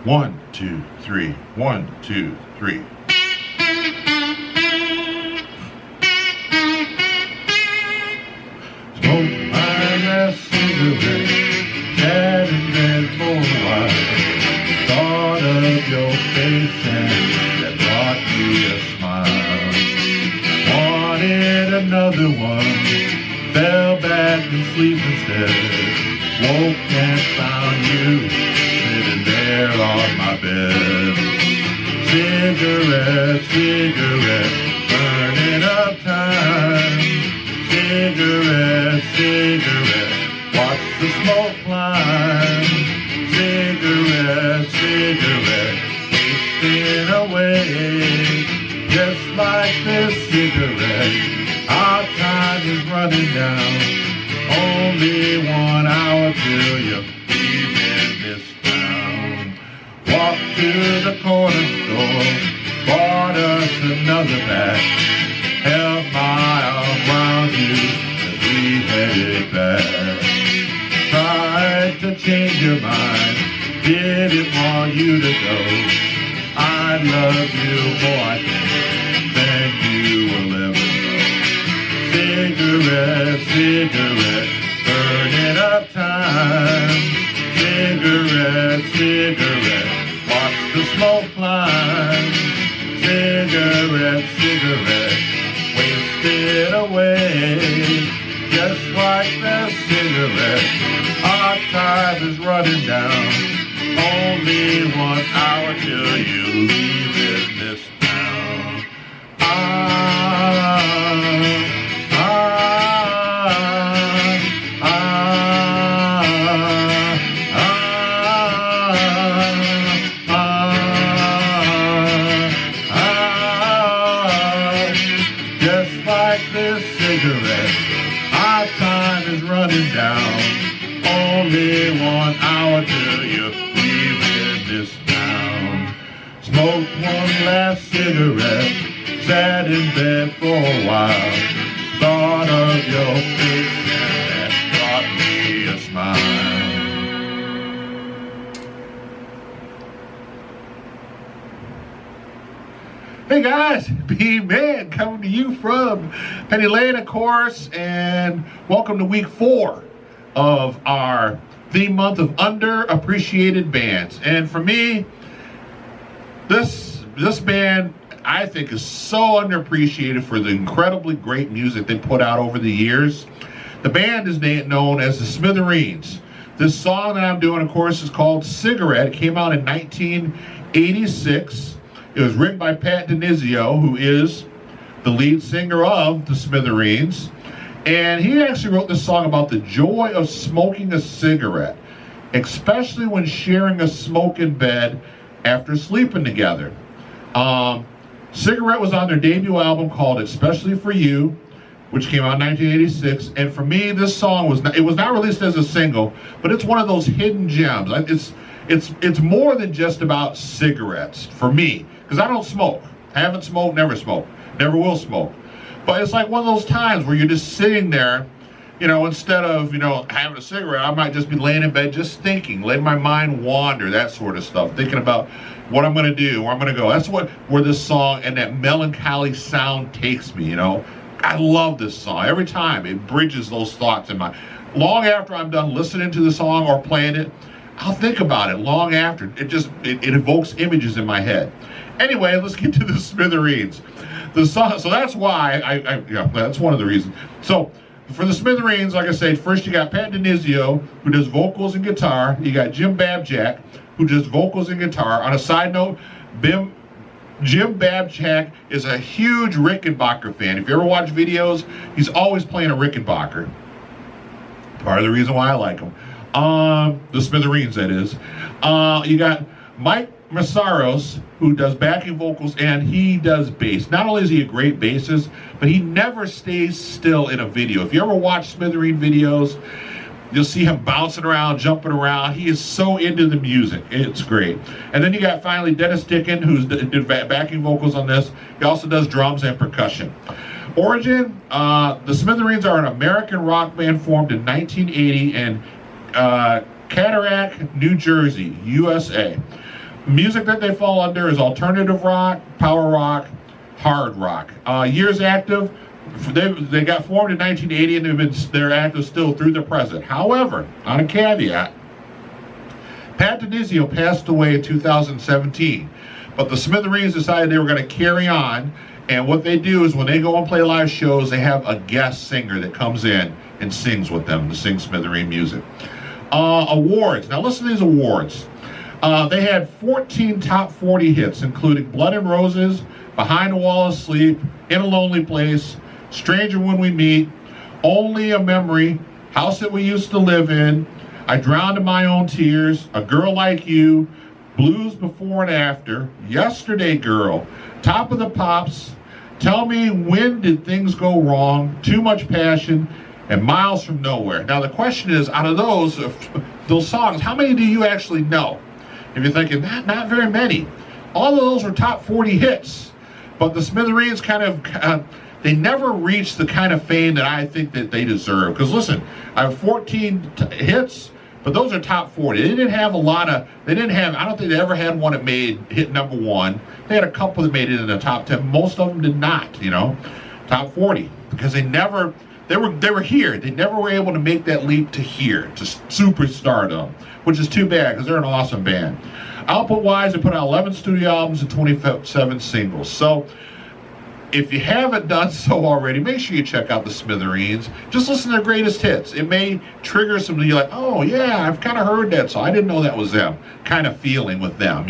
1, 2, 3. 1, 2, 3. Smoke my last cigarette, had it been for a while. Thought of your face and that brought me a smile. Wanted another one, fell back to sleep instead. Woke and found you sitting there on my bed. Cigarette, cigarette, burning up time. Cigarette, cigarette, watch the smoke climb. Cigarette, cigarette, wasting away. Just like this cigarette, our time is running down. Only 1 hour till you leave in this town. Walked to the corner store, bought us another batch. Held my arm around you as we headed back. Tried to change your mind, didn't want you to go. I love you more, I think, than you will ever know. Cigarette, cigarette, burning up time. Cigarette, cigarette, watch the smoke climb. Cigarette, cigarette, wasted away. Just like that cigarette, our time is running down. Only 1 hour till you leave in this town. Just like this cigarette, our time is running down. Only 1 hour till you leave in this town. Smoked one last cigarette, sat in bed for a while. Thought of your face and that brought me a smile. Hey guys, Bman coming to you from Penny Lane, of course, and welcome to week 4 of our theme month of Underappreciated Bands. And for me, this band I think is so underappreciated for the incredibly great music they put out over the years. The band is known as the Smithereens. This song that I'm doing, of course, is called Cigarette. It came out in 1986. It was written by Pat Denizio, who is the lead singer of the Smithereens. And he actually wrote this song about the joy of smoking a cigarette, especially when sharing a smoke in bed after sleeping together. Cigarette was on their debut album called Especially For You, which came out in 1986. And for me, this song was not released as a single, but it's one of those hidden gems. It's more than just about cigarettes for me, because I don't smoke. I haven't smoked, never smoked, never will smoke. But it's like one of those times where you're just sitting there, instead of, having a cigarette, I might just be laying in bed just thinking, letting my mind wander, that sort of stuff, thinking about what I'm going to do, where I'm going to go. That's where this song and that melancholy sound takes me, I love this song. Every time it bridges those thoughts in my... Long after I'm done listening to the song or playing it, I'll think about it long after. It evokes images in my head. Anyway, let's get to the Smithereens. The song, so that's why that's one of the reasons. So for the Smithereens, like I said, first you got Pat Denizio, who does vocals and guitar. You got Jim Babjack, who does vocals and guitar. On a side note, Jim Babjack is a huge Rickenbacker fan. If you ever watch videos, he's always playing a Rickenbacker. Part of the reason why I like him. The Smithereens, that is. You got Mike Massaros, who does backing vocals, and he does bass. Not only is he a great bassist, but he never stays still in a video. If you ever watch Smithereen videos, you'll see him bouncing around, jumping around. He is so into the music. It's great. And then you got finally Dennis Dickin, who's did backing vocals on this. He also does drums and percussion. Origin, the Smithereens are an American rock band formed in 1980 in Cataract, New Jersey, USA. Music that they fall under is alternative rock, power rock, hard rock. Years active, they got formed in 1980 and they're active still through the present. However, on a caveat, Pat DiNizio passed away in 2017, but the Smithereens decided they were going to carry on, and what they do is when they go and play live shows, they have a guest singer that comes in and sings with them to sing Smithereen music. Awards. Now listen to these awards. They had 14 top 40 hits, including Blood and Roses, Behind a Wall of Sleep, In a Lonely Place, Stranger When We Meet, Only a Memory, House That We Used to Live In, I Drowned in My Own Tears, A Girl Like You, Blues Before and After, Yesterday Girl, Top of the Pops, Tell Me When Did Things Go Wrong, Too Much Passion, and Miles from Nowhere. Now the question is, out of those songs, how many do you actually know? If you're thinking, not very many. All of those are top 40 hits. But the Smithereens kind of, they never reached the kind of fame that I think that they deserve. Because listen, I have 14 hits, but those are top 40. They didn't have a lot of, I don't think they ever had one that made hit number one. They had a couple that made it in the top 10. Most of them did not, top 40. Because they were here. They never were able to make that leap to here, to superstardom, which is too bad because they're an awesome band. Output-wise, they put out 11 studio albums and 27 singles. So if you haven't done so already, make sure you check out the Smithereens. Just listen to their greatest hits. It may trigger something you're like, oh yeah, I've kind of heard that, so I didn't know that was them. Kind of feeling with them,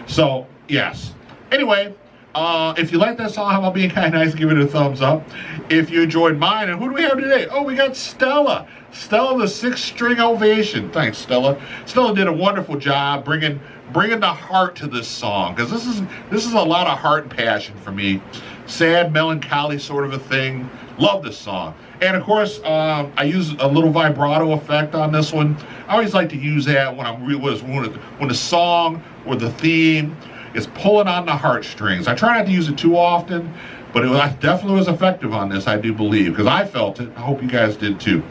So, yes. Anyway, if you like that song, how about being kind of nice, give it a thumbs up. If you enjoyed mine, and who do we have today? Oh, we got Stella. Stella, the 6-string ovation. Thanks, Stella. Stella did a wonderful job bringing the heart to this song, because this is a lot of heart and passion for me. Sad, melancholy sort of a thing. Love this song. And of course, I use a little vibrato effect on this one. I always like to use that when when the song or the theme is pulling on the heartstrings. I try not to use it too often, but it definitely was effective on this, I do believe, because I felt it. I hope you guys did too.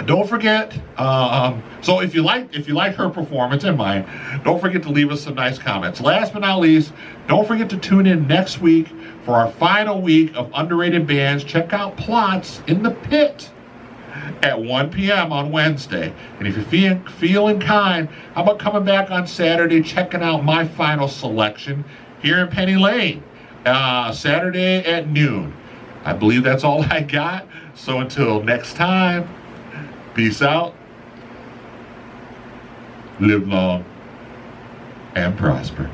Don't forget, so if you like her performance and mine, don't forget to leave us some nice comments. Last but not least, don't forget to tune in next week for our final week of Underrated Bands. Check out Plots in the Pit at 1 p.m. on Wednesday. And if you're feeling kind, how about coming back on Saturday, checking out my final selection here in Penny Lane, Saturday at noon. I believe that's all I got. So until next time, peace out, live long, and prosper.